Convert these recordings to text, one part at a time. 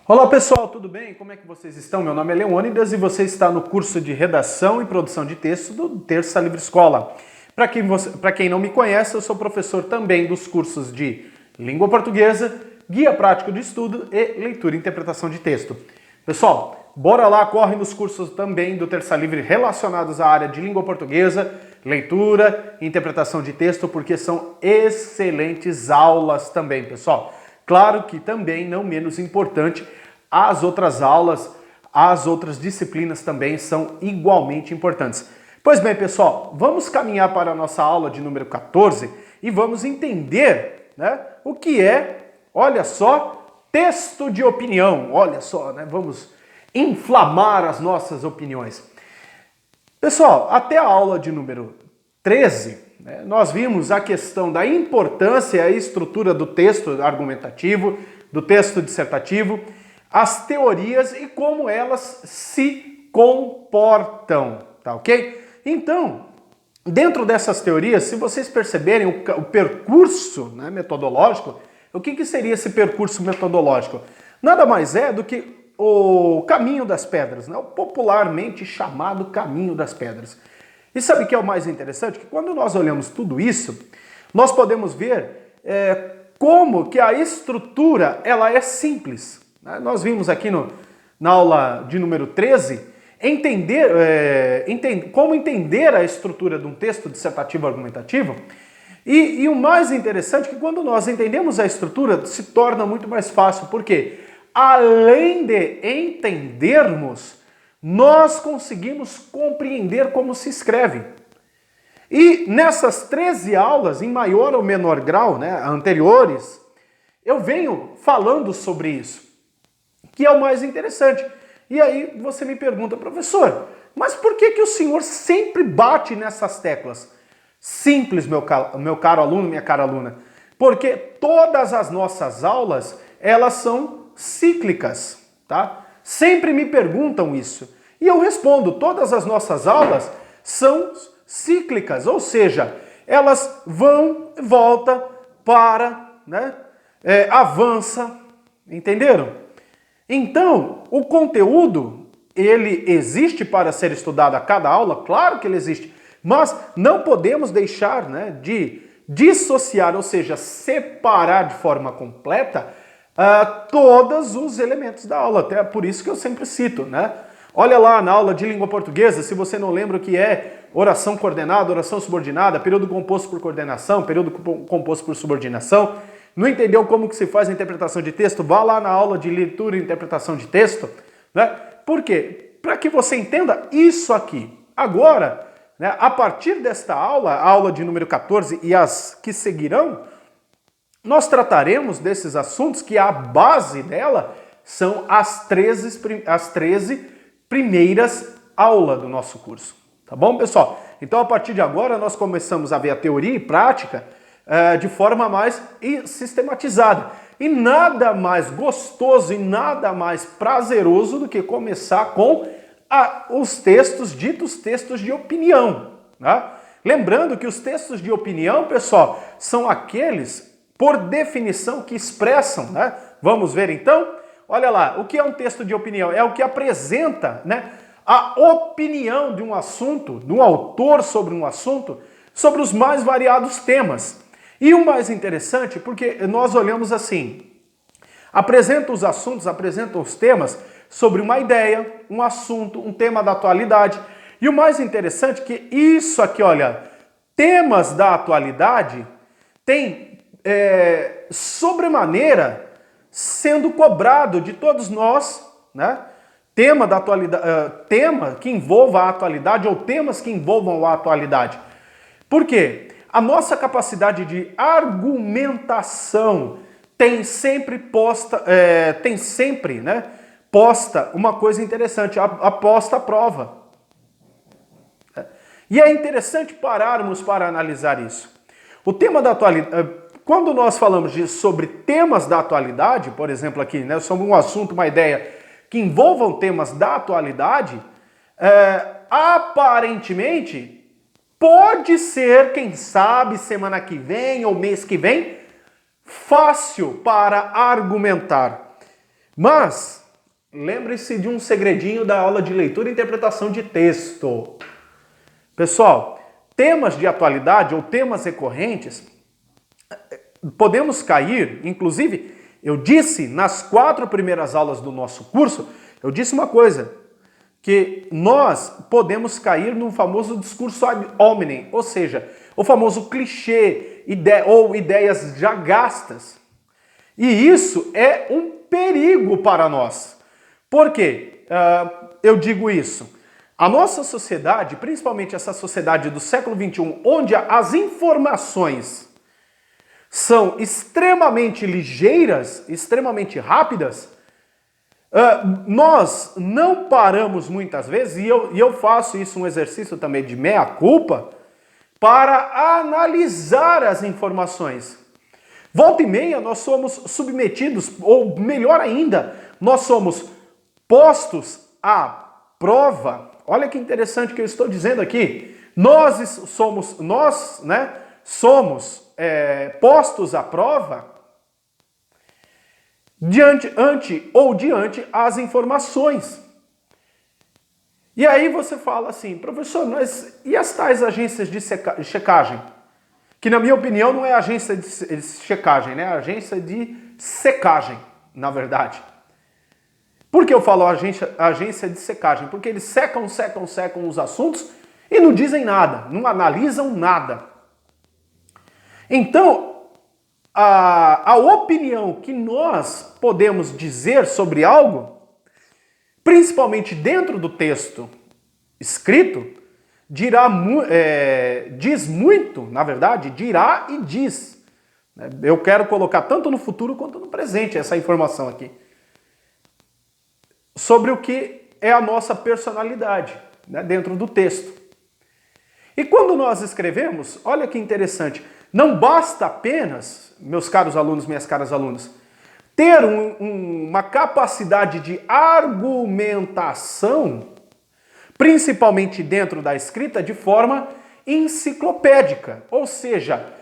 Olá pessoal, tudo bem? Como é que vocês estão? Meu nome é Leônidas e você está no curso de Redação e Produção de Texto do Terça Livre Escola. Para quem não me conhece, eu sou professor também dos cursos de Língua Portuguesa, Guia Prático de Estudo e Leitura e Interpretação de Texto. Pessoal, bora lá, corre nos cursos também do Terça Livre relacionados à área de Língua Portuguesa, Leitura e Interpretação de Texto, porque são excelentes aulas também, pessoal. Claro que também, não menos importante, as outras aulas, as outras disciplinas também são igualmente importantes. Pois bem, pessoal, vamos caminhar para a nossa aula de número 14 e vamos entender, né, o que é, olha só, texto de opinião. Olha só, né, vamos inflamar as nossas opiniões. Pessoal, até a aula de número 13, nós vimos a questão da importância e estrutura do texto argumentativo, do texto dissertativo, as teorias e como elas se comportam, tá ok? Então, dentro dessas teorias, se vocês perceberem o percurso, né, metodológico, o que seria esse percurso metodológico? Nada mais é do que o caminho das pedras, né, o popularmente chamado caminho das pedras. E sabe o que é o mais interessante? Que quando nós olhamos tudo isso, nós podemos ver como que a estrutura ela é simples. Né? Nós vimos aqui na aula de número 13, como entender a estrutura de um texto dissertativo argumentativo. E o mais interessante é que quando nós entendemos a estrutura, se torna muito mais fácil. Por quê? Além de entendermos, nós conseguimos compreender como se escreve. E nessas 13 aulas, em maior ou menor grau, né, anteriores, eu venho falando sobre isso, que é o mais interessante. E aí você me pergunta, professor, mas por que o senhor sempre bate nessas teclas? Simples, meu caro aluno, minha cara aluna, porque todas as nossas aulas, elas são cíclicas, tá? Sempre me perguntam isso. E eu respondo, todas as nossas aulas são cíclicas, ou seja, elas vão, volta, para, né? Avança, entenderam? Então, o conteúdo, ele existe para ser estudado a cada aula? Claro que ele existe, mas não podemos deixar, né, de dissociar, ou seja, separar de forma completa todos os elementos da aula, até por isso que eu sempre cito, né? Olha lá na aula de língua portuguesa, se você não lembra o que é oração coordenada, oração subordinada, período composto por coordenação, período composto por subordinação, não entendeu como que se faz a interpretação de texto? Vá lá na aula de leitura e interpretação de texto, né? Por quê? Para que você entenda isso aqui. Agora, né, a partir desta aula, a aula de número 14 e as que seguirão, nós trataremos desses assuntos que a base dela são as 13 primeiras aulas do nosso curso. Tá bom, pessoal? Então, a partir de agora, nós começamos a ver a teoria e prática de forma mais sistematizada. E nada mais gostoso e nada mais prazeroso do que começar com os textos, ditos textos de opinião. Né? Lembrando que os textos de opinião, pessoal, são aqueles, por definição, que expressam, né? Vamos ver então? Olha lá, o que é um texto de opinião? É o que apresenta, né, a opinião de um assunto, de um autor sobre um assunto, sobre os mais variados temas. E o mais interessante, porque nós olhamos assim, apresenta os assuntos, apresenta os temas sobre uma ideia, um assunto, um tema da atualidade. E o mais interessante é que isso aqui, olha, temas da atualidade tem sobremaneira sendo cobrado de todos nós, né? Tema da atualidade, tema que envolva a atualidade ou temas que envolvam a atualidade. Por quê? A nossa capacidade de argumentação tem sempre posta, né, posta uma coisa interessante, a posta à prova. E é interessante pararmos para analisar isso. O tema da atualidade, quando nós falamos sobre temas da atualidade, por exemplo aqui, né, sobre um assunto, uma ideia que envolvam temas da atualidade, aparentemente pode ser, quem sabe, semana que vem ou mês que vem, fácil para argumentar. Mas, lembre-se de um segredinho da aula de leitura e interpretação de texto. Pessoal, temas de atualidade ou temas recorrentes, podemos cair, inclusive, eu disse nas 4 primeiras aulas do nosso curso, eu disse uma coisa, que nós podemos cair num famoso discurso ad hominem, ou seja, o famoso clichê ou ideias já gastas. E isso é um perigo para nós. Por quê? Eu digo isso. A nossa sociedade, principalmente essa sociedade do século XXI, onde as informações são extremamente ligeiras, extremamente rápidas, nós não paramos muitas vezes, e eu faço isso um exercício também de meia-culpa, para analisar as informações. Volta e meia nós somos submetidos, ou melhor ainda, nós somos postos à prova. Olha que interessante que eu estou dizendo aqui. Nós somos postos à prova diante as informações. E aí você fala assim, professor, mas e as tais agências de checagem? Que na minha opinião não é agência de checagem, né? É agência de secagem, na verdade. Por que eu falo agência de secagem? Porque eles secam os assuntos e não dizem nada, não analisam nada. Então, a opinião que nós podemos dizer sobre algo, principalmente dentro do texto escrito, diz muito, na verdade, dirá e diz. Eu quero colocar tanto no futuro quanto no presente essa informação aqui. Sobre o que é a nossa personalidade, né, dentro do texto. E quando nós escrevemos, olha que interessante, não basta apenas, meus caros alunos, minhas caras alunas, ter uma capacidade de argumentação, principalmente dentro da escrita, de forma enciclopédica. Ou seja,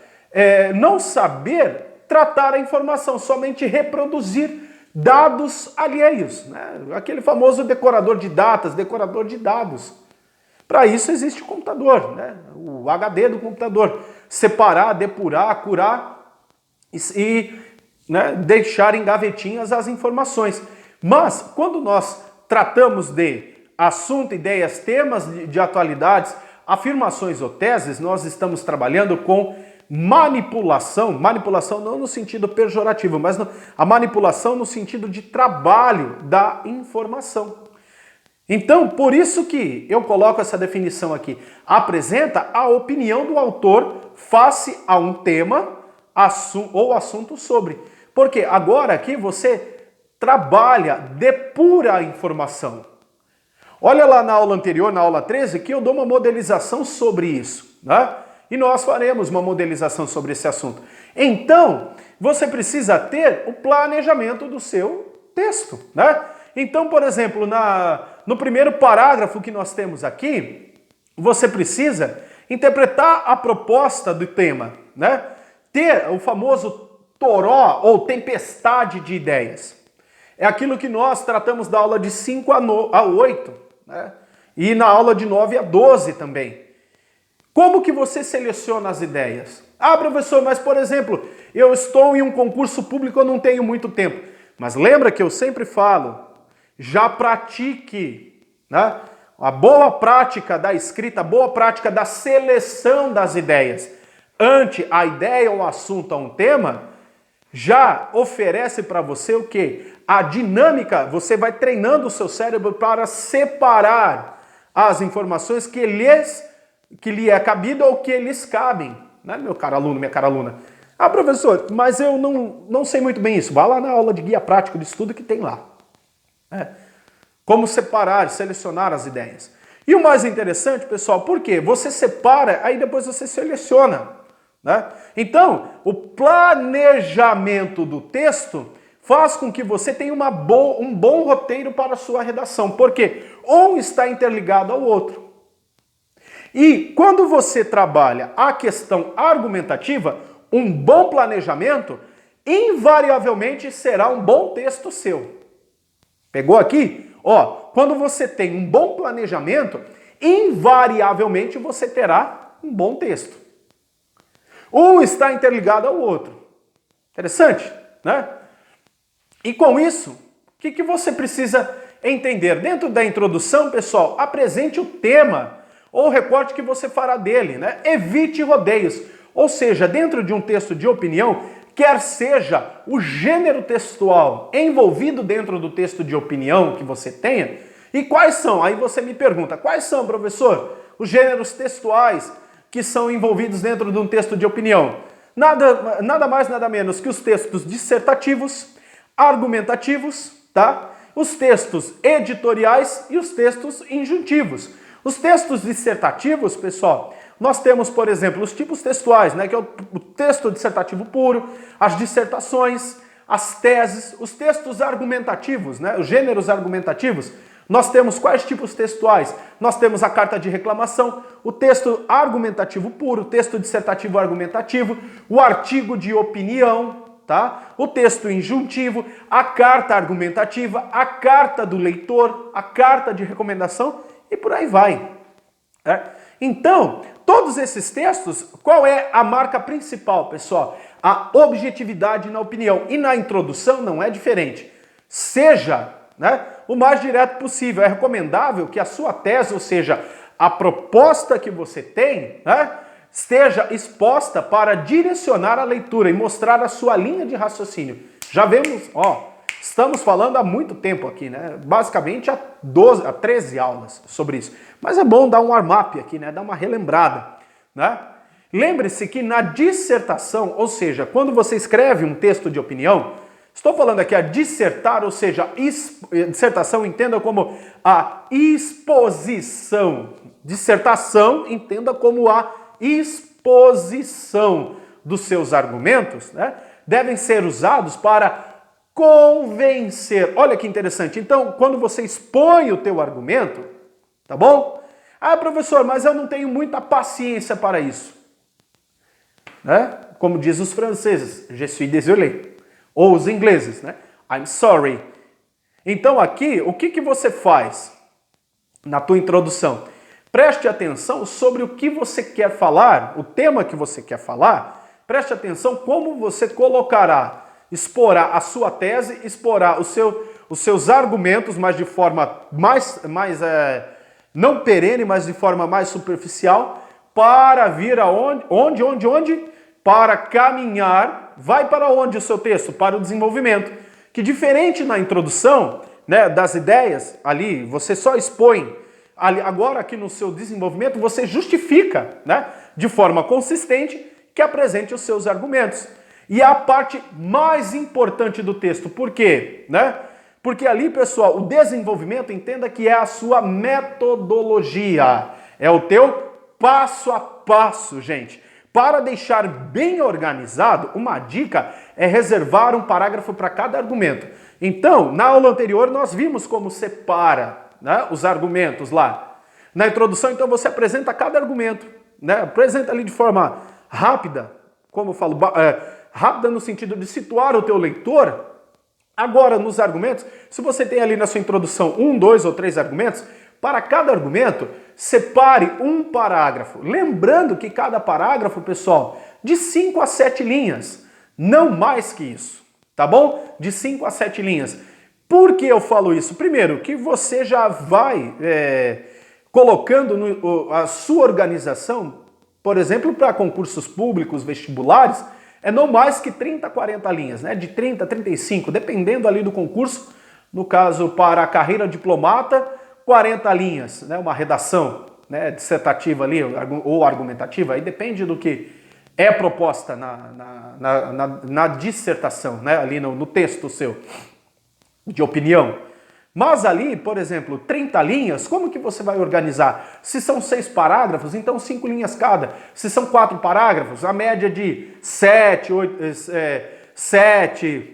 não saber tratar a informação, somente reproduzir dados alheios, né? Aquele famoso decorador de datas, decorador de dados. Para isso existe o computador, né? O HD do computador. Separar, depurar, curar e né, deixar em gavetinhas as informações. Mas quando nós tratamos de assunto, ideias, temas de atualidades, afirmações ou teses, nós estamos trabalhando com manipulação não no sentido pejorativo, mas a manipulação no sentido de trabalho da informação. Então, por isso que eu coloco essa definição aqui. Apresenta a opinião do autor face a um tema ou assunto sobre. Porque agora aqui você trabalha, depura a informação. Olha lá na aula anterior, na aula 13, que eu dou uma modelização sobre isso, né? E nós faremos uma modelização sobre esse assunto. Então, você precisa ter o planejamento do seu texto, né? Então, por exemplo, no primeiro parágrafo que nós temos aqui, você precisa interpretar a proposta do tema, né? Ter o famoso toró ou tempestade de ideias. É aquilo que nós tratamos da aula de 5 a 8, né? E na aula de 9 a 12 também. Como que você seleciona as ideias? Ah, professor, mas por exemplo, eu estou em um concurso público, eu não tenho muito tempo. Mas lembra que eu sempre falo, já pratique, né? A boa prática da escrita, a boa prática da seleção das ideias ante a ideia ou assunto a um tema, já oferece para você o quê? A dinâmica, você vai treinando o seu cérebro para separar as informações que lhe é cabido ou que lhes cabem, né, meu caro aluno, minha cara aluna? Ah, professor, mas eu não sei muito bem isso. Vá lá na aula de guia prático de estudo que tem lá. Como separar, selecionar as ideias. E o mais interessante, pessoal, por quê? Você separa, aí depois você seleciona, né? Então, o planejamento do texto faz com que você tenha um bom roteiro para a sua redação. Por quê? Um está interligado ao outro. E quando você trabalha a questão argumentativa, um bom planejamento invariavelmente será um bom texto seu. Pegou aqui? Ó, quando você tem um bom planejamento, invariavelmente você terá um bom texto. Um está interligado ao outro. Interessante, né? E com isso, o que você precisa entender? Dentro da introdução, pessoal, apresente o tema ou o recorte que você fará dele, né? Evite rodeios. Ou seja, dentro de um texto de opinião, quer seja o gênero textual envolvido dentro do texto de opinião que você tenha, e quais são? Aí você me pergunta, quais são, professor, os gêneros textuais que são envolvidos dentro de um texto de opinião? Nada mais, nada menos que os textos dissertativos, argumentativos, tá? Os textos editoriais e os textos injuntivos. Os textos dissertativos, pessoal, nós temos, por exemplo, os tipos textuais, né, que é o texto dissertativo puro, as dissertações, as teses, os textos argumentativos, né, os gêneros argumentativos. Nós temos quais tipos textuais? Nós temos a carta de reclamação, o texto argumentativo puro, o texto dissertativo argumentativo, o artigo de opinião, tá? O texto injuntivo, a carta argumentativa, a carta do leitor, a carta de recomendação e por aí vai. Então, todos esses textos, qual é a marca principal, pessoal? A objetividade na opinião. E na introdução não é diferente. Seja, né, o mais direto possível. É recomendável que a sua tese, ou seja, a proposta que você tem, né, esteja exposta para direcionar a leitura e mostrar a sua linha de raciocínio. Já vemos, ó, estamos falando há muito tempo aqui, né? Basicamente há 13 aulas sobre isso. Mas é bom dar um warm-up aqui, né? Dar uma relembrada, né? Lembre-se que na dissertação, ou seja, quando você escreve um texto de opinião, estou falando aqui a dissertar, ou seja, dissertação entenda como a exposição. Dissertação entenda como a exposição dos seus argumentos, né? Devem ser usados para convencer. Olha que interessante. Então, quando você expõe o teu argumento, tá bom? Ah, professor, mas eu não tenho muita paciência para isso. Né? Como diz os franceses, je suis désolé. Ou os ingleses, né? I'm sorry. Então aqui, o que você faz na tua introdução? Preste atenção sobre o que você quer falar, o tema que você quer falar. Preste atenção como você colocará, exporá a sua tese, exporá os seus argumentos, mas de forma mais não perene, mas de forma mais superficial, para vir aonde? Onde? Para caminhar. Vai para onde o seu texto? Para o desenvolvimento. Que diferente na introdução, né, das ideias, ali você só expõe. Agora aqui no seu desenvolvimento você justifica, né, de forma consistente que apresente os seus argumentos. E a parte mais importante do texto, por quê? Né? Porque ali, pessoal, o desenvolvimento, entenda que é a sua metodologia. É o teu passo a passo, gente. Para deixar bem organizado, uma dica é reservar um parágrafo para cada argumento. Então, na aula anterior, nós vimos como separa, né, os argumentos lá. Na introdução, então, você apresenta cada argumento, né? Apresenta ali de forma rápida, como eu falo, rápida no sentido de situar o teu leitor. Agora, nos argumentos, se você tem ali na sua introdução 1, 2 ou 3 argumentos, para cada argumento, separe um parágrafo. Lembrando que cada parágrafo, pessoal, de 5 a 7 linhas, não mais que isso, tá bom? De 5 a 7 linhas. Por que eu falo isso? Primeiro, que você já vai colocando a sua organização, por exemplo, para concursos públicos, vestibulares, é não mais que 30, 40 linhas, né? De 30 a 35, dependendo ali do concurso. No caso, para a carreira diplomata, 40 linhas, né? Uma redação, né, dissertativa ali, ou argumentativa, aí depende do que é proposta na dissertação, né? Ali no texto seu, de opinião. Mas ali, por exemplo, 30 linhas, como que você vai organizar? Se são 6 parágrafos, então 5 linhas cada. Se são 4 parágrafos, a média de 7,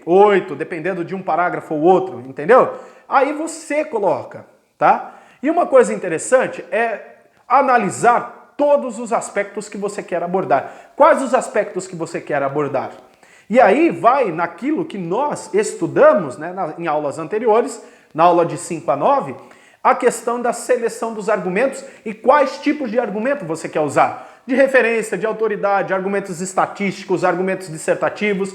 8, dependendo de um parágrafo ou outro, entendeu? Aí você coloca, tá? E uma coisa interessante é analisar todos os aspectos que você quer abordar. Quais os aspectos que você quer abordar? E aí vai naquilo que nós estudamos, né, em aulas anteriores, na aula de 5 a 9, a questão da seleção dos argumentos e quais tipos de argumento você quer usar. De referência, de autoridade, argumentos estatísticos, argumentos dissertativos,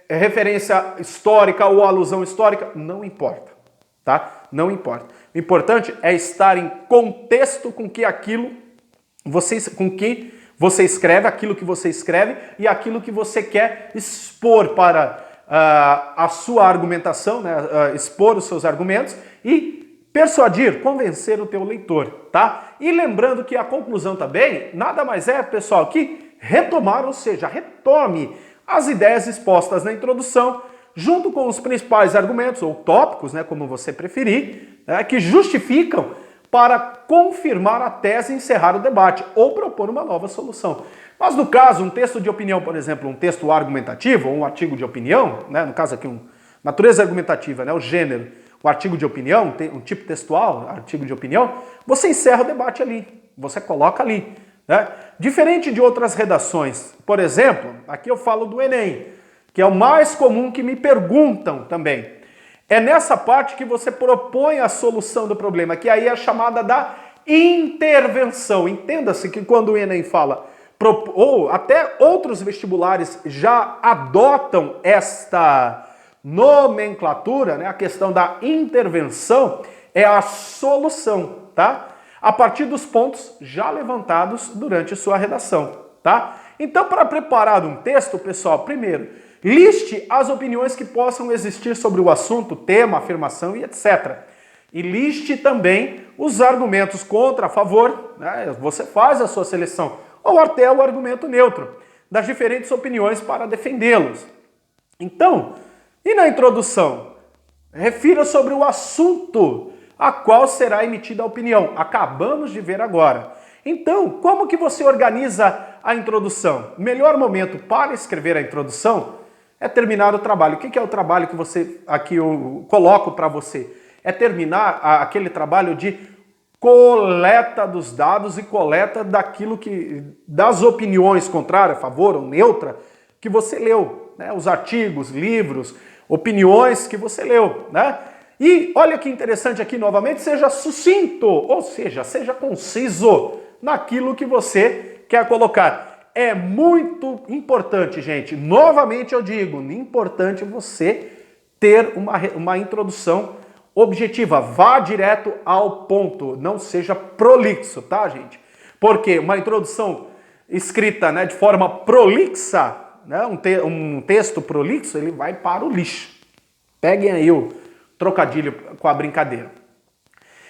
referência histórica ou alusão histórica, não importa, tá? Não importa. O importante é estar em contexto com que você escreve, aquilo que você escreve e aquilo que você quer expor para a sua argumentação, né? Expor os seus argumentos e persuadir, convencer o teu leitor, tá? E lembrando que a conclusão também nada mais é, pessoal, que retomar, ou seja, retome as ideias expostas na introdução, junto com os principais argumentos, ou tópicos, né, como você preferir, né, que justificam para confirmar a tese e encerrar o debate, ou propor uma nova solução. Mas no caso, um texto de opinião, por exemplo, um texto argumentativo, ou um artigo de opinião, né, no caso aqui, natureza argumentativa, né, o gênero, o artigo de opinião, um tipo textual, artigo de opinião, você encerra o debate ali, você coloca ali, né? Diferente de outras redações, por exemplo, aqui eu falo do Enem, que é o mais comum que me perguntam também. É nessa parte que você propõe a solução do problema, que aí é a chamada da intervenção. Entenda-se que quando o Enem fala, ou até outros vestibulares já adotam esta nomenclatura, né? A questão da intervenção é a solução, tá? A partir dos pontos já levantados durante sua redação, tá? Então, para preparar um texto, pessoal, primeiro, liste as opiniões que possam existir sobre o assunto, tema, afirmação e etc. E liste também os argumentos contra, a favor, né? Você faz a sua seleção, ou até o argumento neutro, das diferentes opiniões para defendê-los. Então, e na introdução? Refira sobre o assunto a qual será emitida a opinião. Acabamos de ver agora. Então, como que você organiza a introdução? O melhor momento para escrever a introdução é terminar o trabalho. O que é o trabalho que aqui eu coloco para você? É terminar aquele trabalho de coleta dos dados e coleta das opiniões contrárias, a favor ou neutra, que você leu, né? Os artigos, livros, opiniões que você leu, né? E olha que interessante aqui novamente, seja sucinto, ou seja, seja conciso naquilo que você quer colocar. É muito importante, gente, novamente eu digo, importante você ter uma introdução objetiva, vá direto ao ponto, não seja prolixo, tá, gente? Porque uma introdução escrita, né, de forma prolixa, né, um texto prolixo, ele vai para o lixo. Peguem aí o trocadilho com a brincadeira.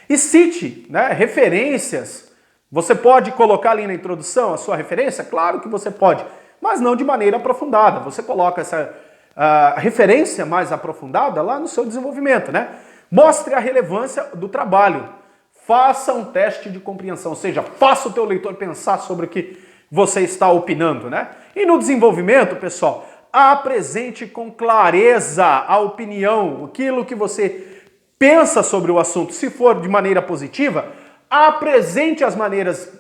E cite, né, referências. Você pode colocar ali na introdução a sua referência? Claro que você pode, mas não de maneira aprofundada. Você coloca essa referência mais aprofundada lá no seu desenvolvimento, né? Mostre a relevância do trabalho. Faça um teste de compreensão, ou seja, faça o teu leitor pensar sobre o que você está opinando, né? E no desenvolvimento, pessoal, apresente com clareza a opinião, aquilo que você pensa sobre o assunto. Se for de maneira positiva, apresente as maneiras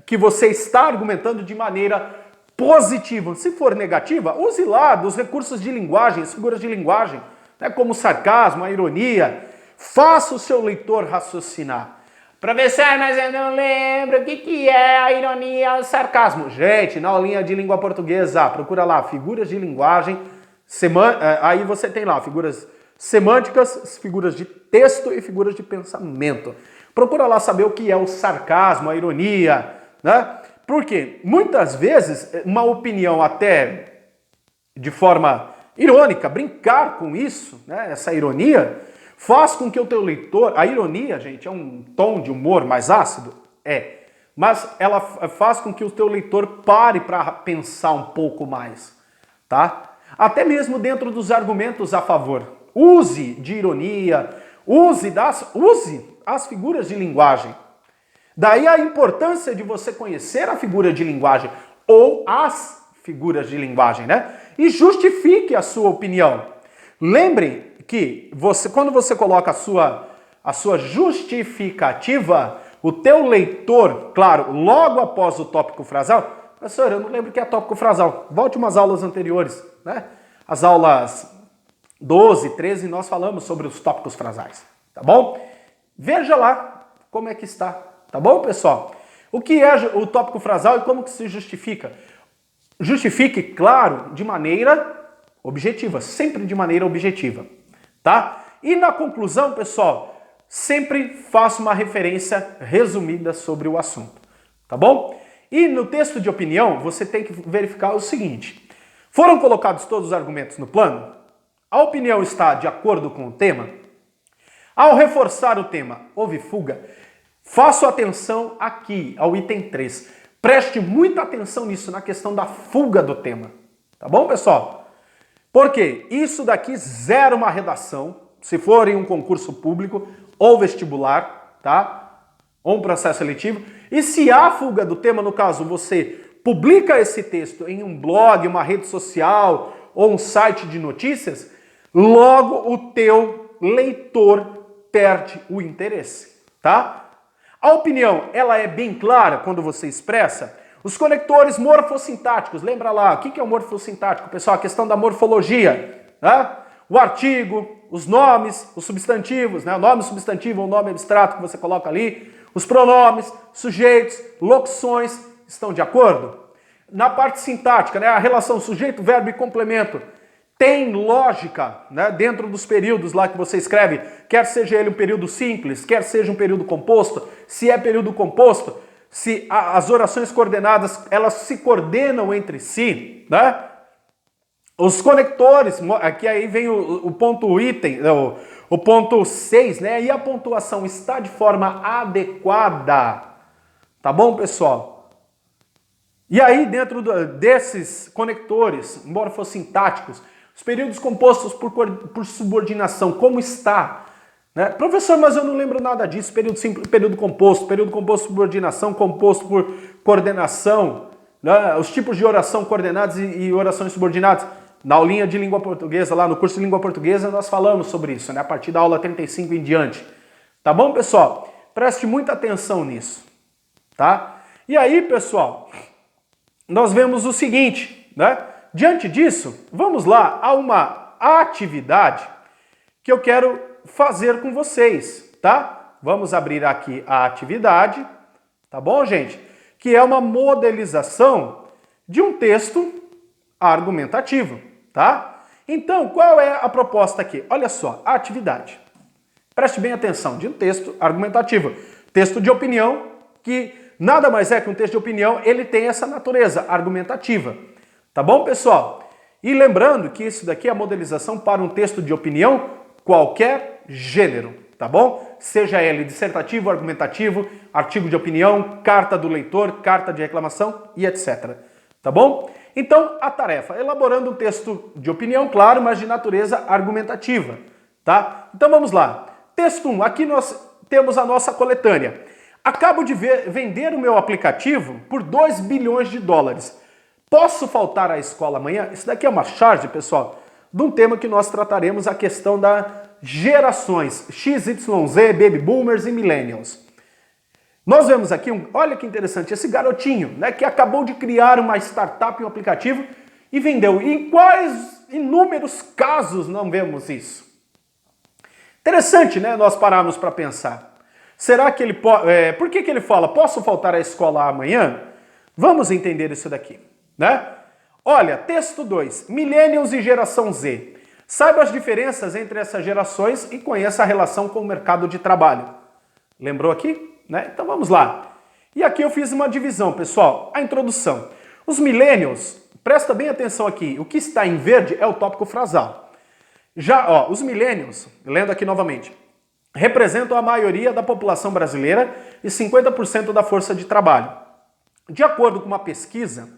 que você está argumentando de maneira positiva. Se for negativa, use lá dos recursos de linguagem, as figuras de linguagem, né, como o sarcasmo, a ironia. Faça o seu leitor raciocinar. Professor, mas eu não lembro o que é a ironia e o sarcasmo. Gente, na aulinha de língua portuguesa, procura lá, figuras de linguagem, aí você tem lá figuras semânticas, figuras de texto e figuras de pensamento. Procura lá saber o que é o sarcasmo, a ironia, né? Porque muitas vezes uma opinião até de forma irônica, brincar com isso, né? Essa ironia faz com que o teu leitor... A ironia, gente, é um tom de humor mais ácido? É. Mas ela faz com que o teu leitor pare para pensar um pouco mais, tá? Até mesmo dentro dos argumentos a favor. Use de ironia, use as figuras de linguagem. Daí a importância de você conhecer a figura de linguagem ou as figuras de linguagem, né? E justifique a sua opinião. Lembrem que quando você coloca a sua justificativa, o teu leitor, claro, logo após o tópico frasal, professor, eu não lembro o que é tópico frasal. Volte umas aulas anteriores, né? As aulas 12, 13, nós falamos sobre os tópicos frasais, tá bom? Veja lá como é que está, tá bom, pessoal? O que é o tópico frasal e como que se justifica? Justifique, claro, de maneira objetiva, sempre de maneira objetiva, tá? E na conclusão, pessoal, sempre faço uma referência resumida sobre o assunto, tá bom? E no texto de opinião, você tem que verificar o seguinte: foram colocados todos os argumentos no plano? A opinião está de acordo com o tema? Ao reforçar o tema, houve fuga? Faço atenção aqui ao item 3. Preste muita atenção nisso, na questão da fuga do tema. Tá bom, pessoal? Porque isso daqui zera uma redação, se for em um concurso público ou vestibular, tá? Ou um processo seletivo. E se há fuga do tema, no caso, você publica esse texto em um blog, uma rede social ou um site de notícias, logo o teu leitor perde o interesse, tá? A opinião, ela é bem clara quando você expressa. Os conectores morfossintáticos, lembra lá, o que é o morfossintático, pessoal? A questão da morfologia, né? O artigo, os nomes, os substantivos, né? O nome substantivo ou nome abstrato que você coloca ali, os pronomes, sujeitos, locuções, estão de acordo? Na parte sintática, né? A relação sujeito, verbo e complemento, tem lógica, né, dentro dos períodos lá que você escreve, quer seja ele um período simples, quer seja um período composto. Se é período composto, se as orações coordenadas, elas se coordenam entre si, né? Os conectores, aqui aí vem o ponto item, o ponto 6, né? E a pontuação está de forma adequada, tá bom, pessoal? E aí, dentro desses conectores morfossintáticos, os períodos compostos por subordinação, como está? Né? Professor, mas eu não lembro nada disso. Período simples, período composto por subordinação, composto por coordenação, né? Os tipos de oração coordenadas e orações subordinadas. Na aulinha de língua portuguesa, lá no curso de língua portuguesa, nós falamos sobre isso, né? A partir da aula 35 em diante. Tá bom, pessoal? Preste muita atenção nisso, tá? E aí, pessoal, nós vemos o seguinte, né? Diante disso, vamos lá a uma atividade que eu quero fazer com vocês, tá? Vamos abrir aqui a atividade, tá bom, gente? Que é uma modelização de um texto argumentativo, tá? Então, qual é a proposta aqui? Olha só, a atividade. Preste bem atenção, de um texto argumentativo. Texto de opinião, que nada mais é que um texto de opinião, ele tem essa natureza argumentativa. Tá bom, pessoal? E lembrando que isso daqui é a modelização para um texto de opinião, qualquer gênero, tá bom? Seja ele dissertativo, argumentativo, artigo de opinião, carta do leitor, carta de reclamação e etc. Tá bom? Então, a tarefa, elaborando um texto de opinião, claro, mas de natureza argumentativa, tá? Então vamos lá. Texto 1, aqui nós temos a nossa coletânea. Acabo de vender o meu aplicativo por 2 bilhões de dólares. Posso faltar à escola amanhã? Isso daqui é uma charge, pessoal, de um tema que nós trataremos, a questão das gerações X, Y, Z, Baby Boomers e Millennials. Nós vemos aqui, olha que interessante, esse garotinho, né, que acabou de criar uma startup, um aplicativo e vendeu. E em quais inúmeros casos não vemos isso? Interessante, né, nós pararmos para pensar. Será que ele pode... por que ele fala, posso faltar à escola amanhã? Vamos entender isso daqui, né? Olha, texto 2, Millennials e geração Z. Saiba as diferenças entre essas gerações e conheça a relação com o mercado de trabalho. Lembrou aqui? Né? Então vamos lá. E aqui eu fiz uma divisão, pessoal. A introdução. Os Millennials, presta bem atenção aqui, o que está em verde é o tópico frasal. Já, ó, os Millennials, lendo aqui novamente, representam a maioria da população brasileira e 50% da força de trabalho. De acordo com uma pesquisa,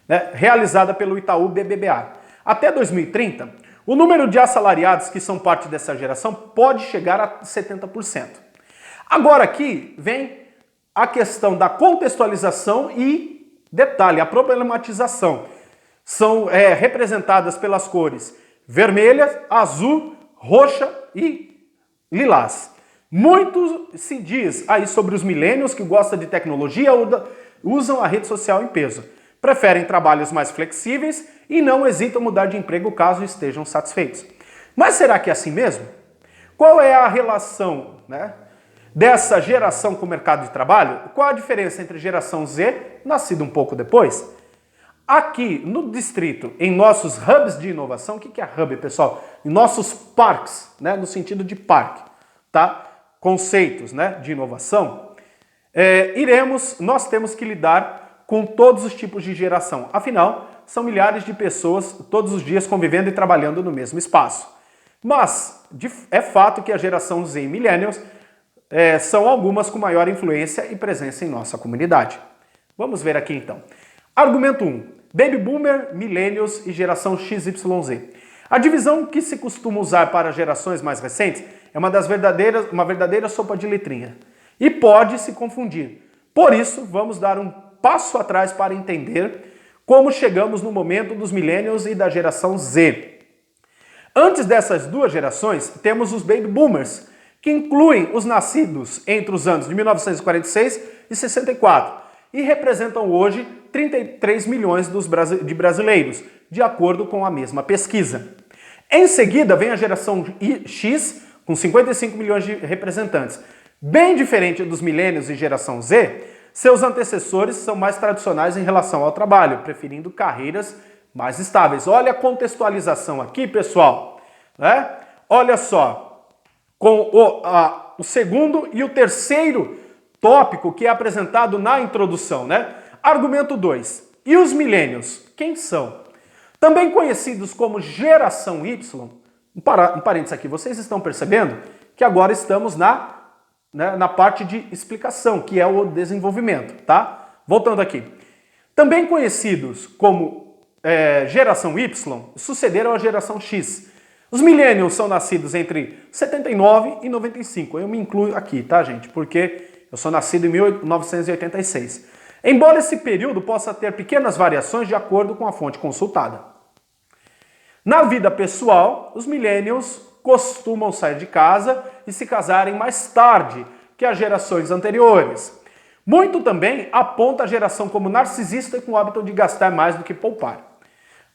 né, realizada pelo Itaú BBVA, até 2030, o número de assalariados que são parte dessa geração pode chegar a 70%. Agora aqui vem a questão da contextualização e, detalhe, a problematização. São representadas pelas cores vermelha, azul, roxa e lilás. Muito se diz aí sobre os millennials que gostam de tecnologia, usam a rede social em peso. Preferem trabalhos mais flexíveis e não hesitam mudar de emprego caso estejam satisfeitos. Mas será que é assim mesmo? Qual é a relação, né, dessa geração com o mercado de trabalho? Qual a diferença entre geração Z, nascida um pouco depois? Aqui no distrito, em nossos hubs de inovação, o que é hub, pessoal? Em nossos parques, né, no sentido de parque, tá? Conceitos, né, de inovação, nós temos que lidar com todos os tipos de geração. Afinal, são milhares de pessoas todos os dias convivendo e trabalhando no mesmo espaço. Mas é fato que a geração Z e Millennials são algumas com maior influência e presença em nossa comunidade. Vamos ver aqui então. Argumento 1. Baby Boomer, Millennials e geração XYZ. A divisão que se costuma usar para gerações mais recentes é uma verdadeira sopa de letrinha e pode se confundir. Por isso, vamos dar um passo atrás para entender como chegamos no momento dos Millennials e da geração Z. Antes dessas duas gerações, temos os Baby Boomers, que incluem os nascidos entre os anos de 1946 e 64 e representam hoje 33 milhões de brasileiros, de acordo com a mesma pesquisa. Em seguida, vem a geração X, com 55 milhões de representantes. Bem diferente dos milênios e geração Z, seus antecessores são mais tradicionais em relação ao trabalho, preferindo carreiras mais estáveis. Olha a contextualização aqui, pessoal, né? Olha só, com o segundo e o terceiro tópico que é apresentado na introdução, né? Argumento 2. E os milênios, quem são? Também conhecidos como geração Y. Um parênteses aqui, vocês estão percebendo que agora estamos na parte de explicação, que é o desenvolvimento, tá? Voltando aqui. Também conhecidos como geração Y, sucederam a geração X. Os millennials são nascidos entre 79 e 95. Eu me incluo aqui, tá, gente? Porque eu sou nascido em 1986. Embora esse período possa ter pequenas variações de acordo com a fonte consultada. Na vida pessoal, os millennials costumam sair de casa e se casarem mais tarde que as gerações anteriores. Muito também aponta a geração como narcisista e com o hábito de gastar mais do que poupar.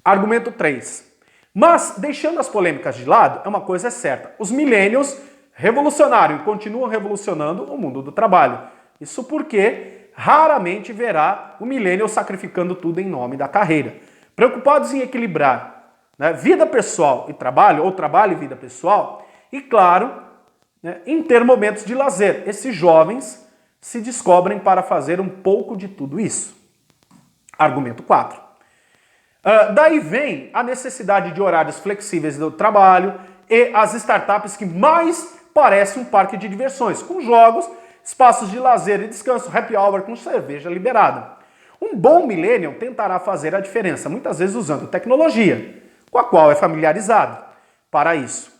Argumento 3. Mas, deixando as polêmicas de lado, uma coisa é certa. Os millennials revolucionaram e continuam revolucionando o mundo do trabalho. Isso porque raramente verá o millennial sacrificando tudo em nome da carreira. Preocupados em equilibrar, né, vida pessoal e trabalho, ou trabalho e vida pessoal, e claro, né, em ter momentos de lazer. Esses jovens se descobrem para fazer um pouco de tudo isso. Argumento 4. Daí vem a necessidade de horários flexíveis do trabalho e as startups que mais parecem um parque de diversões, com jogos, espaços de lazer e descanso, happy hour com cerveja liberada. Um bom millennial tentará fazer a diferença, muitas vezes usando tecnologia, com a qual é familiarizado para isso.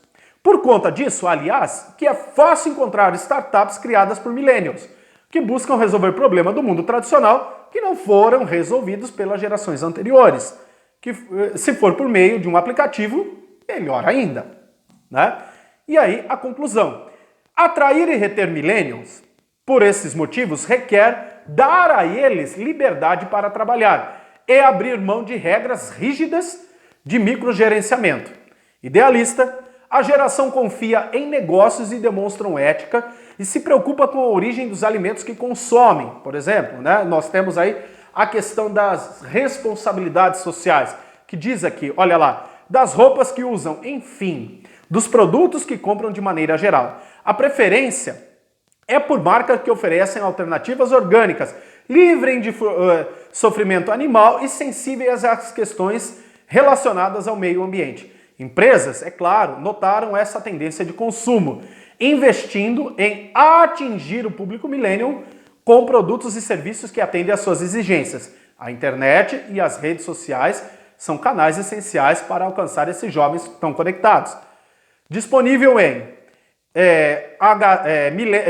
Por conta disso, aliás, que é fácil encontrar startups criadas por millennials, que buscam resolver problemas do mundo tradicional que não foram resolvidos pelas gerações anteriores. Que se for por meio de um aplicativo, melhor ainda, né? E aí, a conclusão. Atrair e reter millennials, por esses motivos, requer dar a eles liberdade para trabalhar e abrir mão de regras rígidas de microgerenciamento. Idealista, a geração confia em negócios e demonstram ética e se preocupa com a origem dos alimentos que consomem. Por exemplo, né, nós temos aí a questão das responsabilidades sociais, que diz aqui, olha lá, das roupas que usam, enfim, dos produtos que compram de maneira geral. A preferência é por marcas que oferecem alternativas orgânicas, livrem de sofrimento animal e sensíveis às questões relacionadas ao meio ambiente. Empresas, é claro, notaram essa tendência de consumo, investindo em atingir o público millennial com produtos e serviços que atendem às suas exigências. A internet e as redes sociais são canais essenciais para alcançar esses jovens que estão conectados. Disponível em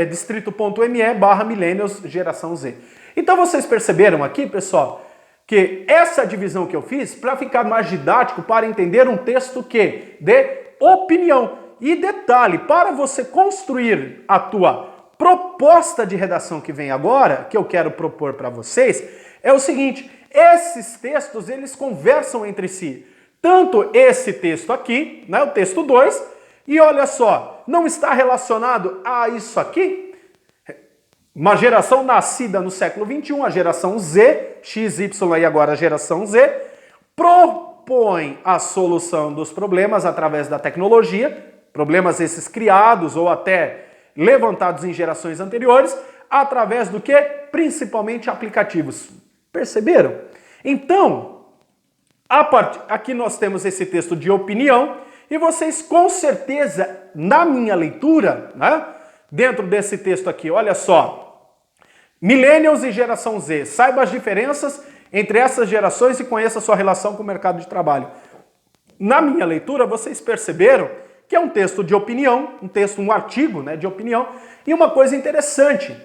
distrito.me/millennials geração Z. Então vocês perceberam aqui, pessoal, que essa divisão que eu fiz para ficar mais didático, para entender um texto que dê opinião. E detalhe, para você construir a tua proposta de redação que vem agora, que eu quero propor para vocês, é o seguinte, esses textos eles conversam entre si. tanto esse texto aqui, né, o texto 2, e olha só, não está relacionado a isso aqui? Uma geração nascida no século XXI, a geração Z, XY e agora a geração Z, propõe a solução dos problemas através da tecnologia, problemas esses criados ou até levantados em gerações anteriores, através do que? Principalmente aplicativos. Perceberam? Então, aqui nós temos esse texto de opinião e vocês com certeza, na minha leitura, né, dentro desse texto aqui, olha só, Millennials e geração Z, saiba as diferenças entre essas gerações e conheça a sua relação com o mercado de trabalho. Na minha leitura, vocês perceberam que é um texto de opinião, um artigo, né, de opinião, e uma coisa interessante,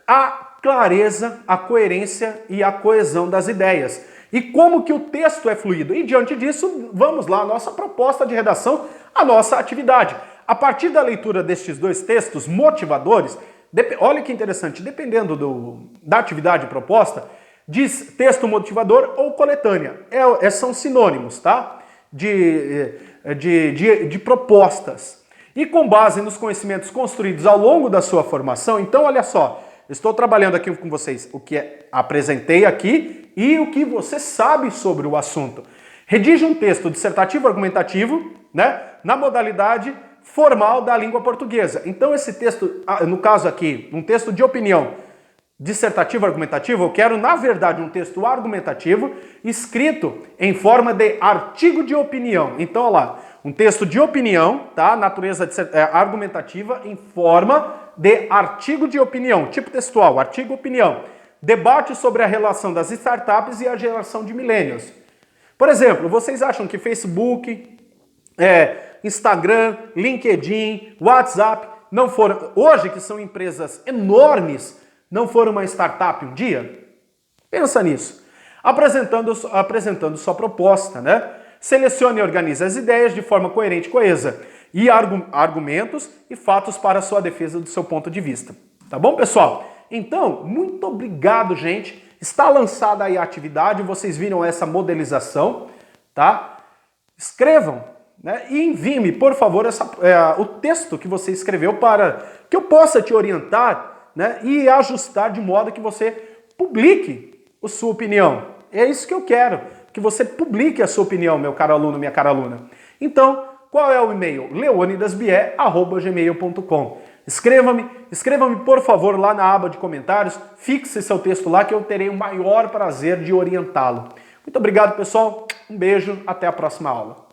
a clareza, a coerência e a coesão das ideias. E como que o texto é fluido. E diante disso, vamos lá, a nossa proposta de redação, a nossa atividade. A partir da leitura destes dois textos motivadores, olha que interessante, dependendo da atividade proposta, diz texto motivador ou coletânea. São sinônimos, tá? De propostas. E com base nos conhecimentos construídos ao longo da sua formação, então olha só, estou trabalhando aqui com vocês o que apresentei aqui e o que você sabe sobre o assunto. Redige um texto dissertativo argumentativo, né, na modalidade formal da língua portuguesa. Então esse texto, no caso aqui, um texto de opinião dissertativo argumentativo, eu quero, na verdade, um texto argumentativo escrito em forma de artigo de opinião. Então, olha lá, um texto de opinião, tá? Natureza argumentativa em forma de artigo de opinião, tipo textual, artigo opinião. Debate sobre a relação das startups e a geração de millennials. Por exemplo, vocês acham que Facebook, Instagram, LinkedIn, WhatsApp não foram, hoje que são empresas enormes, não foram uma startup um dia? Pensa nisso. Apresentando sua proposta, né? Selecione e organize as ideias de forma coerente e coesa e argumentos e fatos para a sua defesa do seu ponto de vista. Tá bom, pessoal? Então, muito obrigado, gente. Está lançada aí a atividade, vocês viram essa modelização, tá? Escrevam, né? E envie-me, por favor, o texto que você escreveu para que eu possa te orientar, né, e ajustar de modo que você publique a sua opinião. É isso que eu quero, que você publique a sua opinião, meu caro aluno, minha cara aluna. Então, qual é o e-mail? leonidasbier@gmail.com. Escreva-me, por favor, lá na aba de comentários, fixe seu texto lá que eu terei o maior prazer de orientá-lo. Muito obrigado, pessoal. Um beijo, até a próxima aula.